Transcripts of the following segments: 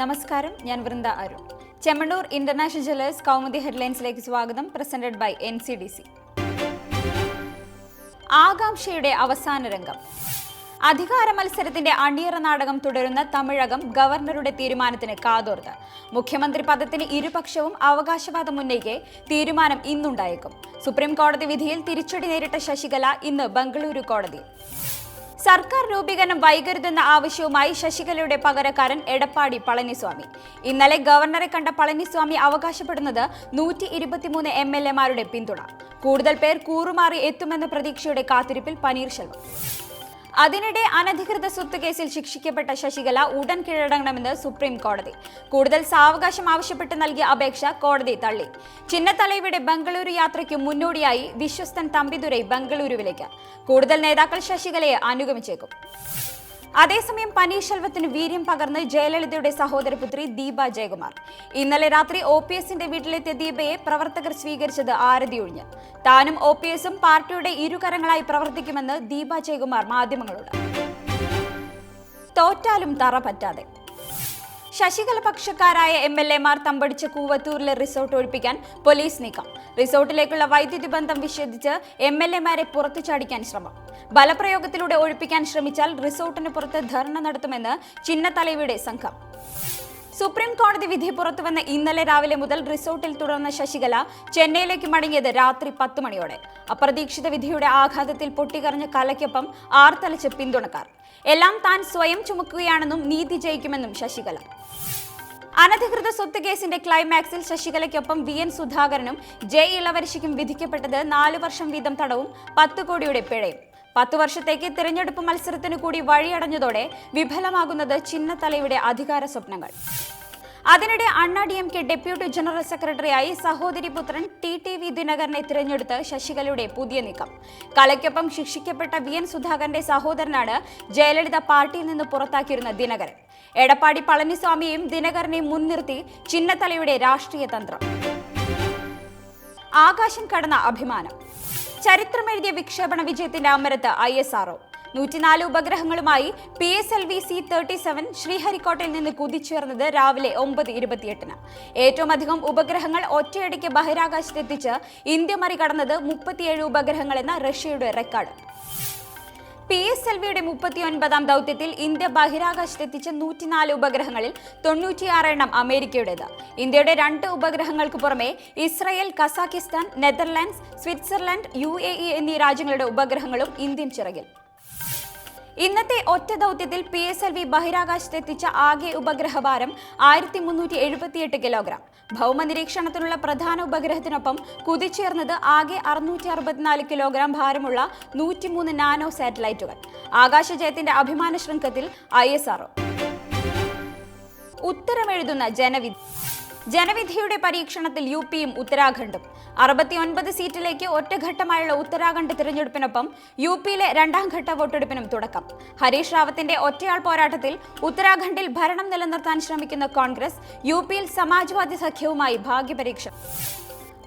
നമസ്കാരം, ഞാൻ Vrinda Arun. Chemmanur international jewellers Kaumudi ഹെഡ്ലൈൻസിലേക്ക് സ്വാഗതം. Presented by NCDC. ആകാംക്ഷയുടെ അവസാന രംഗം. അധികാര മത്സരത്തിന്റെ അണിയറ നാടകം തുടരുന്ന തമിഴകം ഗവർണറുടെ തീരുമാനത്തിന് കാതോർത്ത്. മുഖ്യമന്ത്രി പദത്തിന് ഇരുപക്ഷവും അവകാശവാദം ഉന്നയിക്കെ തീരുമാനം ഇന്നുണ്ടായേക്കും. സുപ്രീം കോടതി വിധിയിൽ തിരിച്ചടി നേരിട്ട ശശികല ഇന്ന് ബംഗളൂരു കോടതിയിൽ. സർക്കാർ രൂപീകരണം വൈകരുതെന്ന ആവശ്യവുമായി ശശികലയുടെ പകരക്കാരൻ എടപ്പാടി പളനിസ്വാമി. ഇന്നലെ ഗവർണറെ കണ്ട പളനിസ്വാമി അവകാശപ്പെടുന്നത് 123 MLA-മാരുടെ പിന്തുണ. കൂടുതൽ പേർ കൂറുമാറി എത്തുമെന്ന പ്രതീക്ഷയുടെ കാത്തിരിപ്പിൽ പനീർശെൽവം. അതിനിടെ അനധികൃത സ്വത്ത് കേസിൽ ശിക്ഷിക്കപ്പെട്ട ശശികല ഉടൻ കീഴടങ്ങണമെന്ന് സുപ്രീം കോടതി. കൂടുതൽ സാവകാശം ആവശ്യപ്പെട്ട് നൽകിയ അപേക്ഷ കോടതി തള്ളി. ചിന്നത്തലൈവയുടെ ബംഗളൂരു യാത്രയ്ക്ക് മുന്നോടിയായി വിശ്വസ്തൻ തമ്പിദുരൈ ബംഗളൂരുവിലേക്ക്. കൂടുതൽ നേതാക്കൾ ശശികലയെ അനുഗമിച്ചേക്കും. അതേസമയം പനീർശെൽവത്തിന് വീര്യം പകർന്ന് ജയലളിതയുടെ സഹോദരപുത്രി ദീപ ജയകുമാർ. ഇന്നലെ രാത്രി OPS-ന്റെ വീട്ടിലെത്തിയ ദീപയെ പ്രവർത്തകർ സ്വീകരിച്ചത് ആരതിയൊഴിഞ്ഞ്. താനും OPS-ഉം പാർട്ടിയുടെ ഇരുകരങ്ങളായി പ്രവർത്തിക്കുമെന്ന് ദീപ ജയകുമാർ മാധ്യമങ്ങളോട്. തോറ്റാലും തറ പറ്റാതെ. ശശികല പക്ഷക്കാരായ MLA-മാർ തമ്പടിച്ച കൂവത്തൂരിലെ റിസോർട്ട് ഒഴിപ്പിക്കാൻ പോലീസ് നീക്കം. റിസോർട്ടിലേക്കുള്ള വൈദ്യുതി ബന്ധം വിച്ഛേദിച്ച് MLA-മാരെ പുറത്തു ചാടിക്കാൻ ശ്രമം. ബലപ്രയോഗത്തിലൂടെ ഒഴിപ്പിക്കാൻ ശ്രമിച്ചാൽ റിസോർട്ടിന് പുറത്ത് ധർണ നടത്തുമെന്ന് ചിന്നത്തലൈവയുടെ സംഘം. സുപ്രീം കോടതി വിധി പുറത്തുവന്ന ഇന്നലെ രാവിലെ മുതൽ റിസോർട്ടിൽ തുടർന്ന ശശികല ചെന്നൈയിലേക്ക് മടങ്ങിയത് രാത്രി 10 മണിയോടെ. അപ്രതീക്ഷിത വിധിയുടെ ആഘാതത്തിൽ പൊട്ടിക്കരഞ്ഞ കലയ്ക്കൊപ്പം ആർത്തലച്ച് പിന്തുണക്കാർ. എല്ലാം താൻ സ്വയം ചുമക്കുകയാണെന്നും നീതി ജയിക്കുമെന്നും ശശികല. അനധികൃത സ്വത്ത് കേസിന്റെ ക്ലൈമാക്സിൽ ശശികലയ്ക്കൊപ്പം VN സുധാകരനും J ഇളവരശിക്കും വിധിക്കപ്പെട്ടത് 4 വർഷം വീതം തടവും 10 കോടിയുടെ പിഴയും. 10 വർഷത്തേക്ക് തിരഞ്ഞെടുപ്പ് മത്സരത്തിനു കൂടി വഴിയടഞ്ഞതോടെ വിഫലമാകുന്നത് ചിന്നത്തലൈവയുടെ അധികാര സ്വപ്നങ്ങൾ. അതിനിടെ DMK ഡെപ്യൂട്ടി ജനറൽ സെക്രട്ടറിയായി സഹോദരി പുത്രൻ TTV ദിനകരനെ തിരഞ്ഞെടുത്ത് ശശികലയുടെ പുതിയ നീക്കം. കലയ്ക്കൊപ്പം ശിക്ഷിക്കപ്പെട്ട VN സുധാകരന്റെ സഹോദരനാണ് ജയലളിത പാർട്ടിയിൽ നിന്ന് പുറത്താക്കിയിരുന്ന ദിനകരൻ. എടപ്പാടി പളനിസ്വാമിയെയും ദിനകരനെയും മുൻനിർത്തി ചിന്നത്തലൈവയുടെ രാഷ്ട്രീയ തന്ത്രം. ആകാശം കടന്ന അഭിമാനം. ചരിത്രമെഴുതിയ വിക്ഷേപണ വിജയത്തിന്റെ അമരത്ത് ISRO. 104 ഉപഗ്രഹങ്ങളുമായി PSLV C-37 ശ്രീഹരിക്കോട്ടയിൽ നിന്ന് കുതിച്ചുയർന്നത് രാവിലെ 9:28. ഏറ്റവും അധികം ഉപഗ്രഹങ്ങൾ ഒറ്റയടിക്ക് ബഹിരാകാശത്തെത്തിച്ച് ഇന്ത്യ മറികടന്നത് 37 ഉപഗ്രഹങ്ങൾ എന്ന റഷ്യയുടെ റെക്കോർഡ്. PSLV-യുടെ 39ാം ദൗത്യത്തിൽ ഇന്ത്യ ബഹിരാകാശത്തെത്തിച്ച 104 ഉപഗ്രഹങ്ങളിൽ 96 എണ്ണം അമേരിക്കയുടേത്. ഇന്ത്യയുടെ 2 ഉപഗ്രഹങ്ങൾക്ക് പുറമെ Israel, Kazakhstan, Netherlands, Switzerland, UAE എന്നീ രാജ്യങ്ങളുടെ ഉപഗ്രഹങ്ങളും ഇന്ത്യൻ ചിറകിൽ. ഇന്നത്തെ ഒറ്റ ദൗത്യത്തിൽ PSLV ബഹിരാകാശത്തെത്തിച്ച ആകെ ഉപഗ്രഹഭാരം 1378 കിലോഗ്രാം. ഭൗമനിരീക്ഷണത്തിനുള്ള പ്രധാന ഉപഗ്രഹത്തിനൊപ്പം കുതിച്ചുയർന്നത് ആകെ 664 കിലോഗ്രാം ഭാരമുള്ള 103 നാനോ സാറ്റലൈറ്റുകൾ. ആകാശജയത്തിന്റെ അഭിമാന ശൃംഖത്തിൽ ISRO. ഉത്തരമെഴുതുന്ന ജനവിധിയുടെ പരീക്ഷണത്തിൽ UP-യും ഉത്തരാഖണ്ഡും. 69 സീറ്റിലേക്ക് ഒറ്റഘട്ടമായുള്ള ഉത്തരാഖണ്ഡ് തിരഞ്ഞെടുപ്പിനൊപ്പം UP-യിലെ 2ാം ഘട്ട വോട്ടെടുപ്പിനും തുടക്കം. ഹരീഷ് റാവത്തിന്റെ ഒറ്റയാൾ പോരാട്ടത്തിൽ ഉത്തരാഖണ്ഡിൽ ഭരണം നിലനിർത്താൻ ശ്രമിക്കുന്ന കോൺഗ്രസ് UP-യിൽ സമാജ്വാദി സഖ്യവുമായി ഭാഗ്യപരീക്ഷ.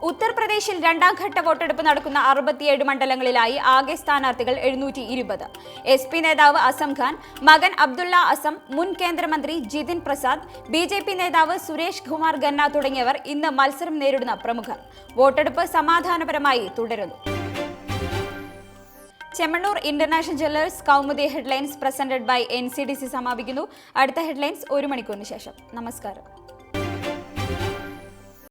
ഉത്തർപ്രദേശിൽ 2ാം ഘട്ട വോട്ടെടുപ്പ് നടക്കുന്ന 67 മണ്ഡലങ്ങളിലായി ആകെ സ്ഥാനാർത്ഥികൾ 720. SP നേതാവ് അസം ഖാൻ, മകൻ അബ്ദുള്ള അസം, മുൻ കേന്ദ്രമന്ത്രി ജിതിൻ പ്രസാദ്, BJP നേതാവ് സുരേഷ് കുമാർ ഖന്ന തുടങ്ങിയവർ ഇന്ന് മത്സരം നേരിടുന്ന പ്രമുഖർ. വോട്ടെടുപ്പ് സമാധാനപരമായി തുടരുന്നു. Chemmanur international jewellers Kaumudi headlines presented by NCDC സമാപിക്കുന്നു. അടുത്ത ഹെഡ്ലൈൻസ് 1 മണിക്കൂറിന് ശേഷം. നമസ്കാരം.